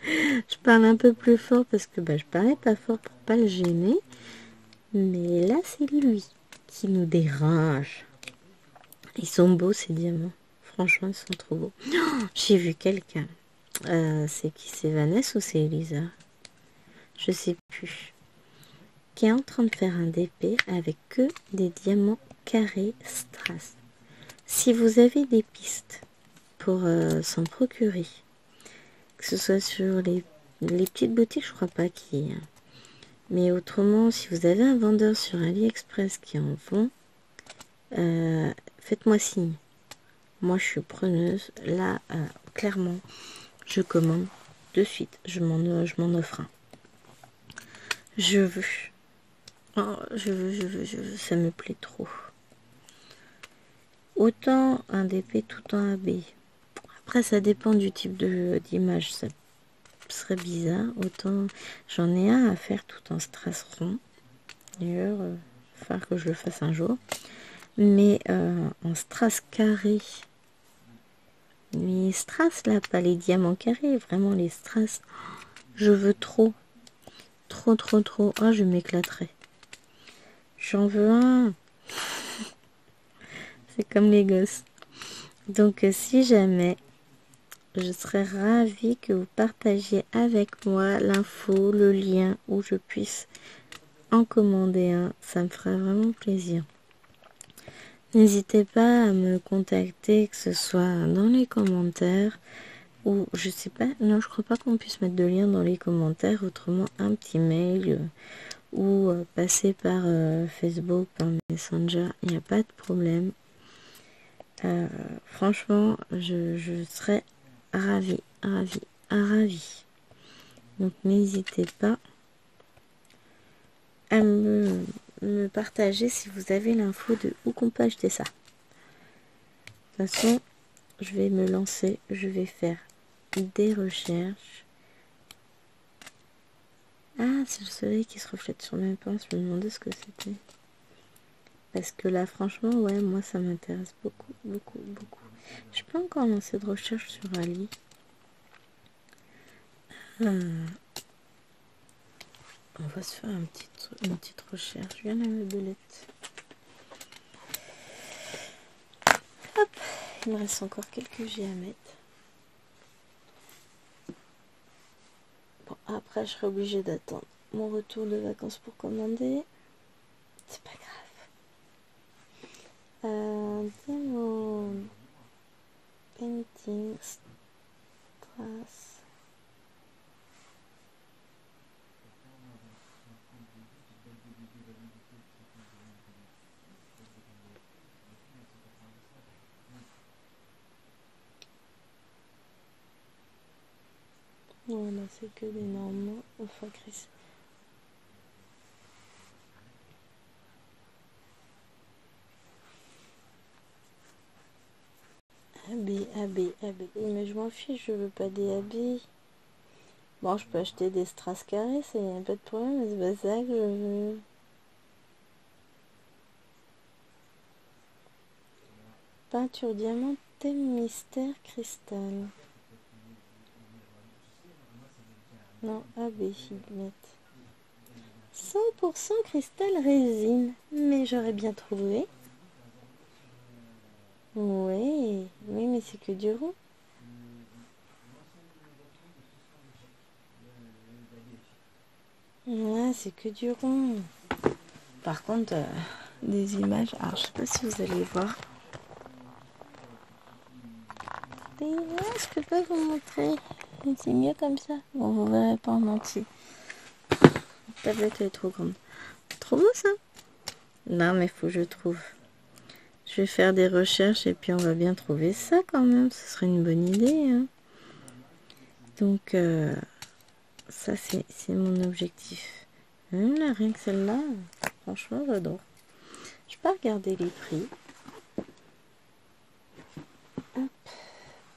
Je parle un peu plus fort parce que je parlais pas fort pour pas le gêner. Mais là, c'est lui qui nous dérange. Ils sont beaux ces diamants. Franchement, ils sont trop beaux. Oh, j'ai vu quelqu'un. C'est qui? C'est Vanessa ou c'est Elisa? Je sais plus. Qui est en train de faire un DP avec que des diamants carrés strass. Si vous avez des pistes pour s'en procurer, que ce soit sur les petites boutiques, je crois pas qu'il y ait. Mais autrement, si vous avez un vendeur sur AliExpress qui en vend, faites-moi signe. Moi, je suis preneuse. Là, clairement, je commande de suite. Je m'en offre un. Je veux. Oh, je veux. Ça me plaît trop. Autant un DP tout en AB. Après, ça dépend du type d'image. Ça serait bizarre. Autant j'en ai un à faire tout en strass rond. D'ailleurs, il va falloir que je le fasse un jour. Mais en strass carré. Mais strass là, pas les diamants carrés, vraiment les strass. Je veux trop. Trop. Ah, je m'éclaterai. J'en veux un. C'est comme les gosses. Donc, si jamais, je serais ravie que vous partagiez avec moi l'info, le lien où je puisse en commander un. Ça me ferait vraiment plaisir. N'hésitez pas à me contacter, que ce soit dans les commentaires ou je sais pas, non, je crois pas qu'on puisse mettre de lien dans les commentaires, autrement un petit mail ou passer par Facebook, par Messenger, il n'y a pas de problème. Franchement, je serais ravie. Donc n'hésitez pas à me partager si vous avez l'info de où qu'on peut acheter ça. De toute façon, je vais me lancer, je vais faire des recherches. Ah, c'est le soleil qui se reflète sur mes pinces, je me demandais ce que c'était. Parce que là, franchement, ouais, moi, ça m'intéresse beaucoup. Je peux encore lancer de recherche sur Ali. On va se faire une petite recherche. Je viens la belette. Hop, il me reste encore quelques J à mettre. Bon, après, je serai obligée d'attendre mon retour de vacances pour commander. C'est pas grave. Diamond Painting Strass. Voilà, c'est que des normaux. Enfin, Chris. AB. Mais je m'en fiche, je veux pas des AB. Bon, je peux acheter des strass carrés, c'est pas de problème, mais c'est pas ça que je veux. Peinture diamant, thème mystère, cristal. Non, AB, Figmet. 100% cristal résine. Mais j'aurais bien trouvé. Oui, mais c'est que du rond. Ouais, c'est que du rond. Par contre, des images. Alors, je sais pas si vous allez voir. Des images, je peux pas vous montrer. C'est mieux comme ça. Bon, vous verrez pas en entier. La tablette est trop grande. Trop beau ça. Non, mais faut que je trouve. Je vais faire des recherches et puis on va bien trouver ça quand même. Ce serait une bonne idée. Hein. Donc, ça, c'est mon objectif. Là, rien que celle-là, franchement, j'adore. Je peux regarder les prix. Hop,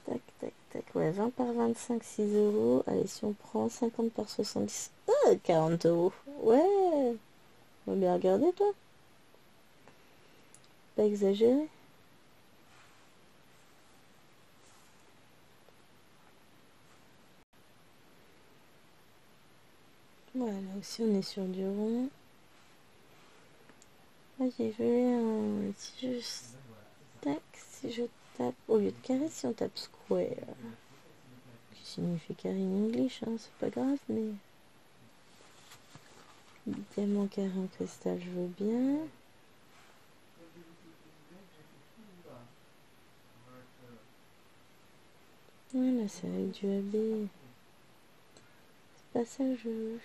tac, tac, tac. Ouais, 20 par 25, 6 euros. Allez, si on prend 50 par 70, 40 euros. Ouais, on va bien regarder, toi. Pas exagéré. Voilà, là aussi, on est sur du rond. Là, j'ai vu si je tape, au lieu de carré, si on tape square, qui signifie carré en English, hein, c'est pas grave, mais diamant carré en cristal, je veux bien. Voilà, c'est avec du AB. C'est pas ça que je veux.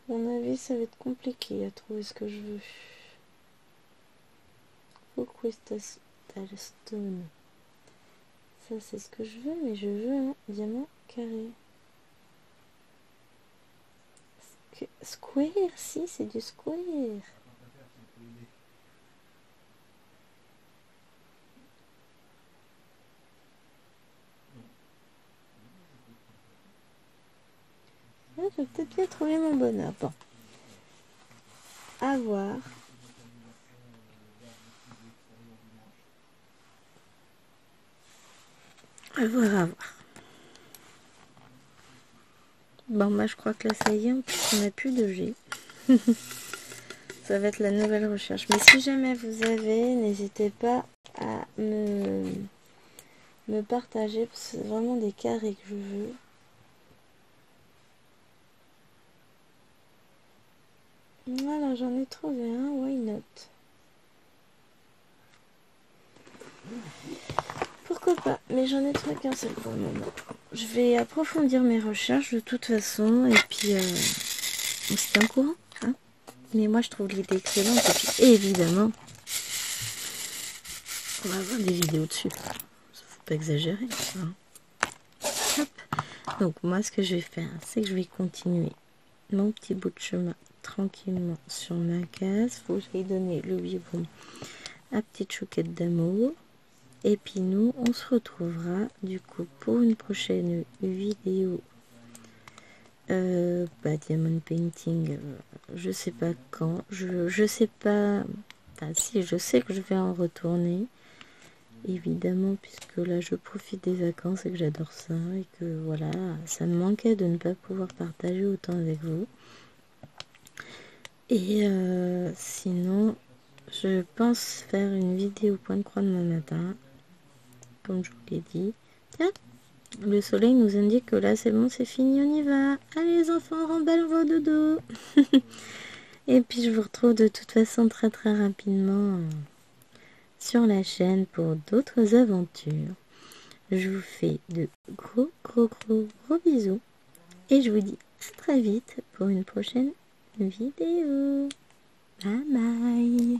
À mon avis, ça va être compliqué à trouver ce que je veux. Full crystal stone. Ça, c'est ce que je veux, mais je veux un diamant carré. Square, si, c'est du square. Ah, je vais peut-être bien trouver mon bonheur. Bon. À voir. À voir, à voir. Bon, moi, je crois que là, ça y est, en plus, on n'a plus de G. Ça va être la nouvelle recherche. Mais si jamais vous avez, n'hésitez pas à me partager. Parce que c'est vraiment des carrés que je veux. Voilà, j'en ai trouvé un. Why not? Pourquoi pas? Mais j'en ai trouvé qu'un seul pour le moment. Je vais approfondir mes recherches de toute façon. Et puis, on se tient au courant. Hein, mais moi, je trouve l'idée excellente. Et puis, évidemment, on va avoir des vidéos dessus. Faut pas exagérer. Hein. Hop. Donc, moi, ce que je vais faire, c'est que je vais continuer mon petit bout de chemin tranquillement sur ma case. Faut que j'aille donner le biberon à Petite Chouquette d'amour. Et puis nous, on se retrouvera du coup pour une prochaine vidéo. Diamond painting, je sais pas quand. Je sais pas. Enfin, si, je sais que je vais en retourner. Évidemment, puisque là, je profite des vacances et que j'adore ça. Et que voilà, ça me manquait de ne pas pouvoir partager autant avec vous. Et sinon, je pense faire une vidéo point de croix demain matin. Comme je vous l'ai dit. Tiens, le soleil nous indique que là c'est bon, c'est fini, on y va. Allez les enfants, remballent vos dodo. Et puis je vous retrouve de toute façon très très rapidement sur la chaîne pour d'autres aventures. Je vous fais de gros bisous. Et je vous dis à très vite pour une prochaine vidéo. Bye bye.